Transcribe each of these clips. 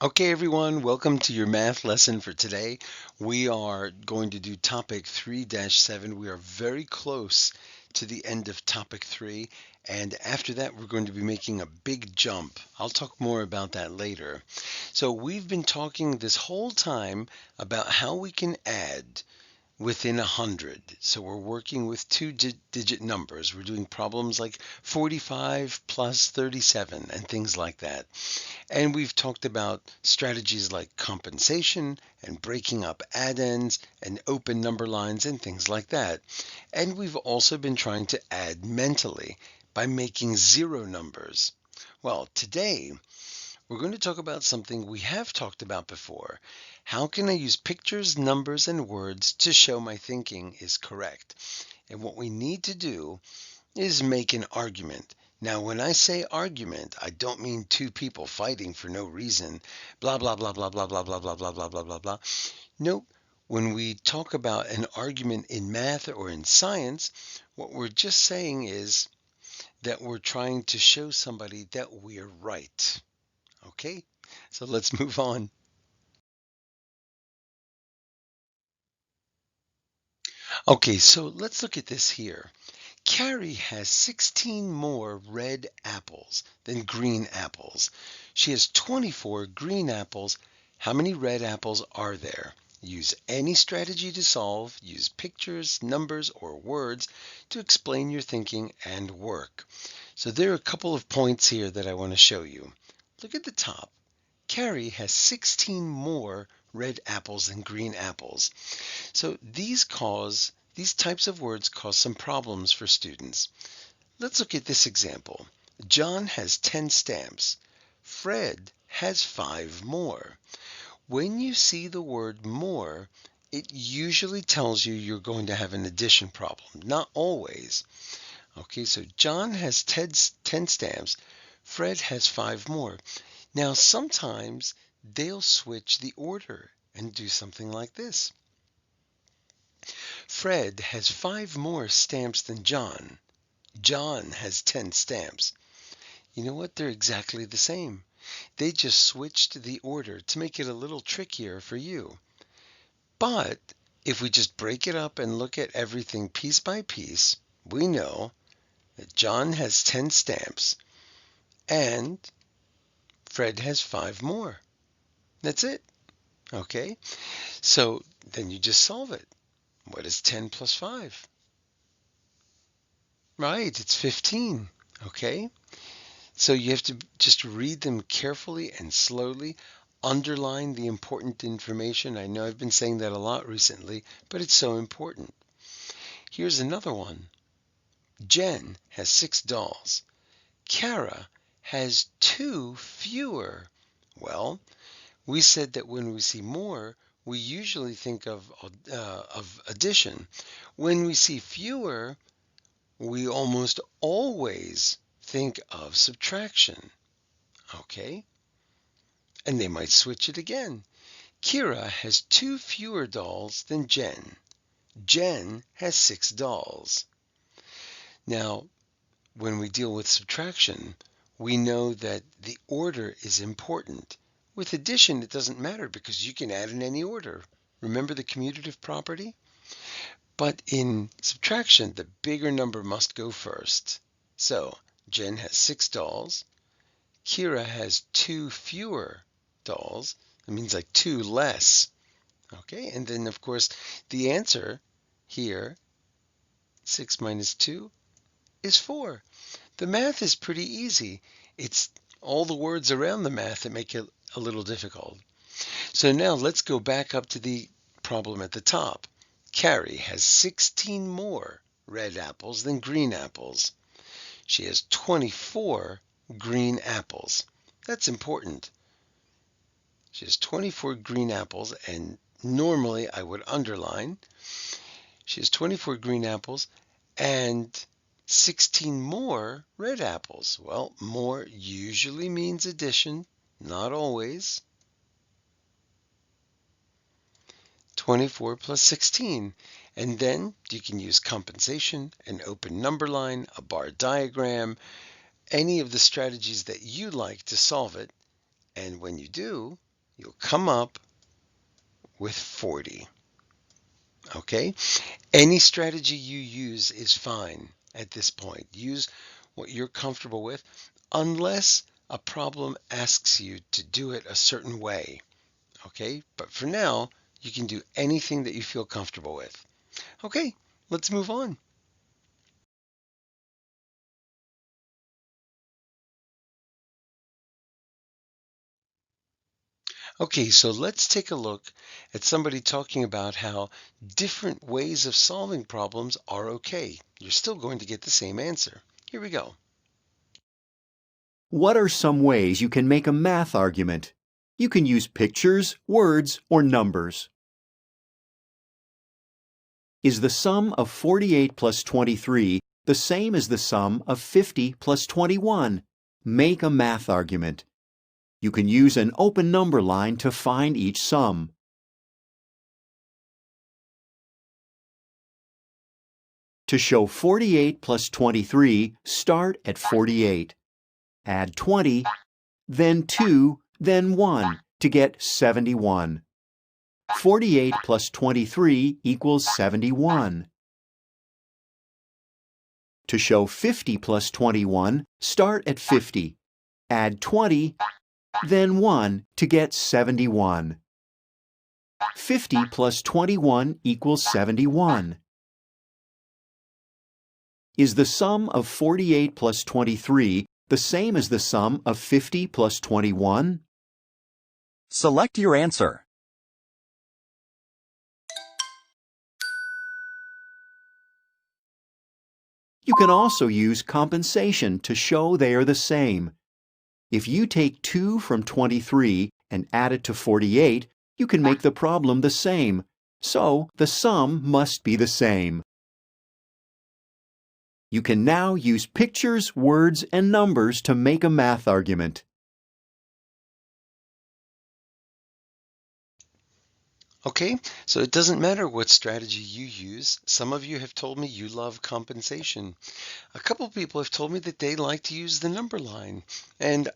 Okay, everyone, welcome to your math lesson for today. We are going to do topic 3-7. We are very close to the end of topic 3, and after that, we're going to be making a big jump. I'll talk more about that later. So, we've been talking this whole time about how we can add within 100. So we're working with two-digit numbers. We're doing problems like 45 plus 37 and things like that. And we've talked about strategies like compensation and breaking up addends and open number lines and things like that. And we've also been trying to add mentally by making zero numbers. Well, today we're going to talk about something we have talked about before. How can I use pictures, numbers, and words to show my thinking is correct? And what we need to do is make an argument. Now, when I say argument, I don't mean two people fighting for no reason, blah, blah, blah, blah, blah, blah, blah, blah, blah, blah, blah, blah, blah. Nope. When we talk about an argument in math or in science, what we're just saying is that we're trying to show somebody that we're right. Okay? So let's move on. Okay, so let's look at this here. Carrie has 16 more red apples than green apples. She has 24 green apples. How many red apples are there? Use any strategy to solve. Use pictures, numbers, or words to explain your thinking and work. So there are a couple of points here that I want to show you. Look at the top. Carrie has 16 more red apples than green apples. So these types of words cause some problems for students. Let's look at this example. John has 10 stamps. Fred has 5 more. When you see the word more, it usually tells you you're going to have an addition problem. Not always. Okay, so John has 10 stamps. Fred has 5 more. Now, sometimes they'll switch the order and do something like this. Fred has 5 more stamps than John. John has 10 stamps. You know what? They're exactly the same. They just switched the order to make it a little trickier for you. But if we just break it up and look at everything piece by piece, we know that John has 10 stamps and Fred has 5 more. That's it. Okay? So then you just solve it. What is 10 plus 5? Right, it's 15. Okay? So you have to just read them carefully and slowly. Underline the important information. I know I've been saying that a lot recently, but it's so important. Here's another one. Jen has 6 dolls. Kara has 2 fewer. Well, we said that when we see more, we usually think of addition. When we see fewer, we almost always think of subtraction. Okay? And they might switch it again. Kira has 2 fewer dolls than Jen. Jen has 6 dolls. Now, when we deal with subtraction, we know that the order is important. With addition, it doesn't matter because you can add in any order. Remember the commutative property? But in subtraction, the bigger number must go first. So, Jen has 6 dolls. Kira has 2 fewer dolls. That means like 2 less. Okay, and then of course the answer here, 6 minus 2, is 4. The math is pretty easy. It's all the words around the math that make it a little difficult. So now let's go back up to the problem at the top. Carrie has 16 more red apples than green apples. She has 24 green apples. That's important. She has 24 green apples, and normally I would underline. She has 24 green apples and 16 more red apples. Well, more usually means addition, not always. 24 plus 16. And then you can use compensation, an open number line, a bar diagram, any of the strategies that you like to solve it. And when you do, you'll come up with 40. Okay? Any strategy you use is fine at this point. Use what you're comfortable with, unless a problem asks you to do it a certain way. Okay? But for now, you can do anything that you feel comfortable with. Okay, let's move on. Okay, so let's take a look at somebody talking about how different ways of solving problems are okay. You're still going to get the same answer. Here we go. What are some ways you can make a math argument? You can use pictures, words, or numbers. Is the sum of 48 plus 23 the same as the sum of 50 plus 21? Make a math argument. You can use an open number line to find each sum. To show 48 plus 23, start at 48. Add 20, then 2, then 1 to get 71. 48 plus 23 equals 71. To show 50 plus 21, start at 50. Add 20, then 1 to get 71. 50 plus 21 equals 71. Is the sum of 48 plus 23 the same as the sum of 50 plus 21? Select your answer. You can also use compensation to show they are the same. If you take 2 from 23 and add it to 48, you can make the problem the same. So the sum must be the same. You can now use pictures, words, and numbers to make a math argument. Okay, so it doesn't matter what strategy you use. Some of you have told me you love compensation. A couple people have told me that they like to use the number line. And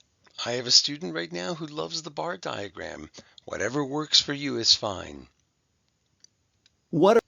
I have a student right now who loves the bar diagram. Whatever works for you is fine. What are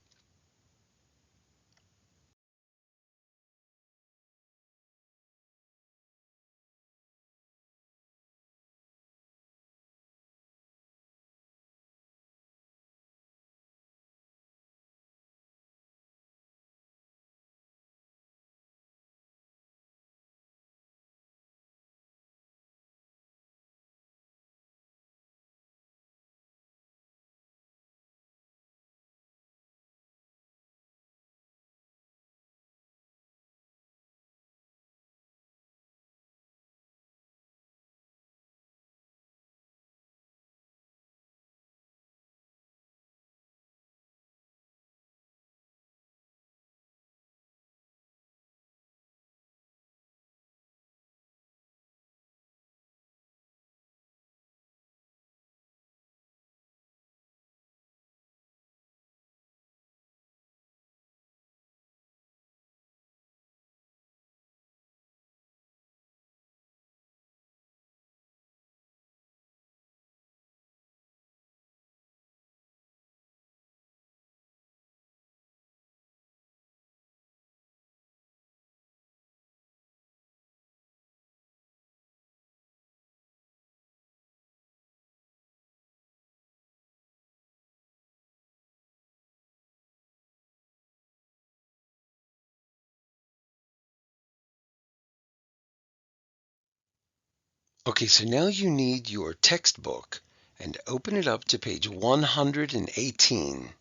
Okay, so now you need your textbook and open it up to page 118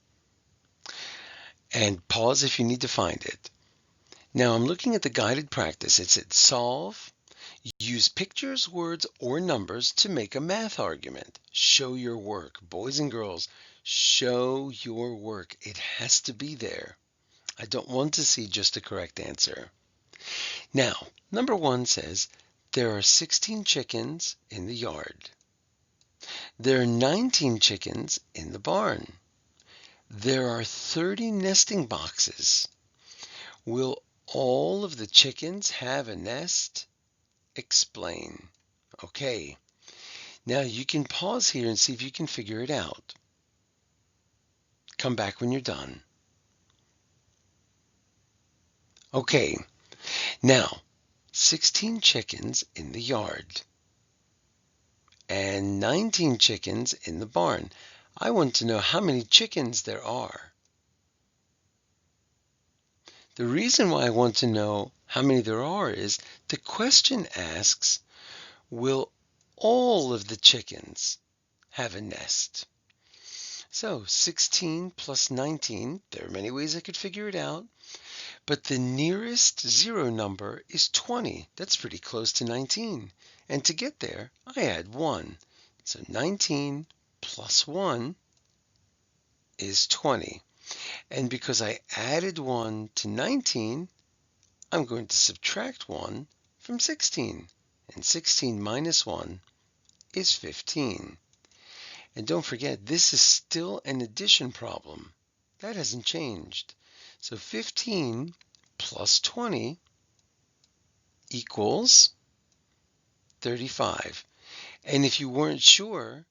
and pause if you need to find it. Now I'm looking at the guided practice. It said solve, use pictures, words, or numbers to make a math argument. Show your work. Boys and girls, show your work. It has to be there. I don't want to see just a correct answer. Now, number 1 says, there are 16 chickens in the yard. There are 19 chickens in the barn. There are 30 nesting boxes. Will all of the chickens have a nest? Explain. Okay. Now you can pause here and see if you can figure it out. Come back when you're done. Okay, now 16 chickens in the yard and 19 chickens in the barn. I want to know how many chickens there are. The reason why I want to know how many there are is the question asks, will all of the chickens have a nest? So 16 plus 19, there are many ways I could figure it out, but the nearest zero number is 20. That's pretty close to 19. And to get there, I add 1. So 19 plus 1 is 20. And because I added 1 to 19, I'm going to subtract 1 from 16. And 16 minus 1 is 15. And don't forget, this is still an addition problem. That hasn't changed. So 15 plus 20 equals 35. And if you weren't sure,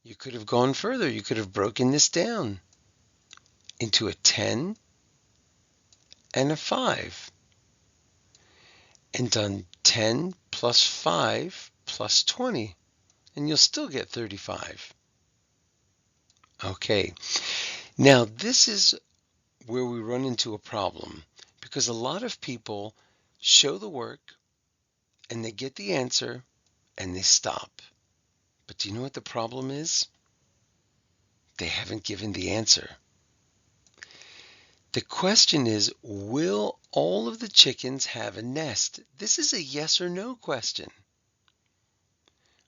you could have gone further. You could have broken this down into a 10 and a 5 and done 10 plus 5 plus 20, and you'll still get 35. Okay, now this is where we run into a problem, because a lot of people show the work and they get the answer and they stop. But do you know what the problem is? They haven't given the answer. The question is, will all of the chickens have a nest? This is a yes or no question.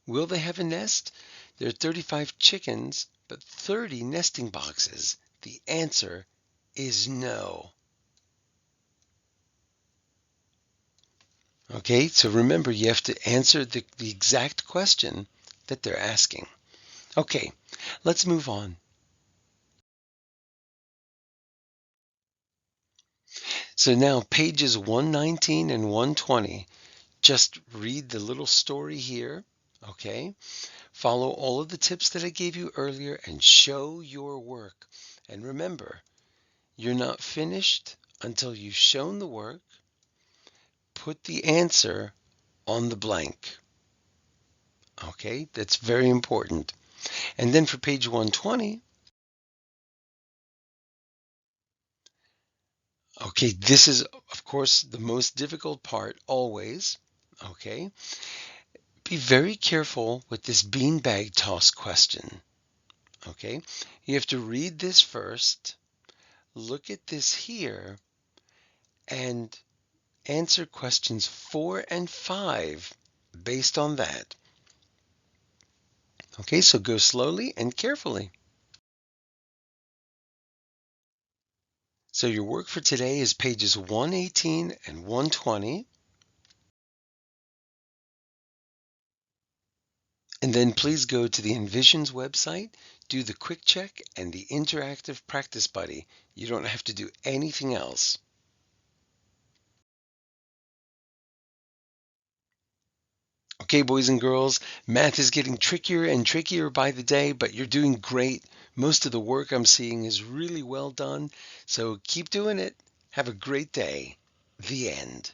Will they have a nest? There are 35 chickens, but 30 nesting boxes. The answer is no. Okay, so remember, you have to answer the exact question that they're asking. Okay, let's move on. So now pages 119 and 120, just read the little story here, okay? Follow all of the tips that I gave you earlier and show your work. And remember, you're not finished until you've shown the work. Put the answer on the blank. Okay, that's very important. And then for page 120, okay, this is, of course, the most difficult part always. Okay, be very careful with this beanbag toss question. Okay, you have to read this first, look at this here, and answer questions 4 and 5 based on that. Okay, so go slowly and carefully. So your work for today is pages 118 and 120. And then please go to the Envisions website, do the quick check and the interactive practice buddy. You don't have to do anything else. Okay, boys and girls, math is getting trickier and trickier by the day, but you're doing great. Most of the work I'm seeing is really well done. So keep doing it. Have a great day. The end.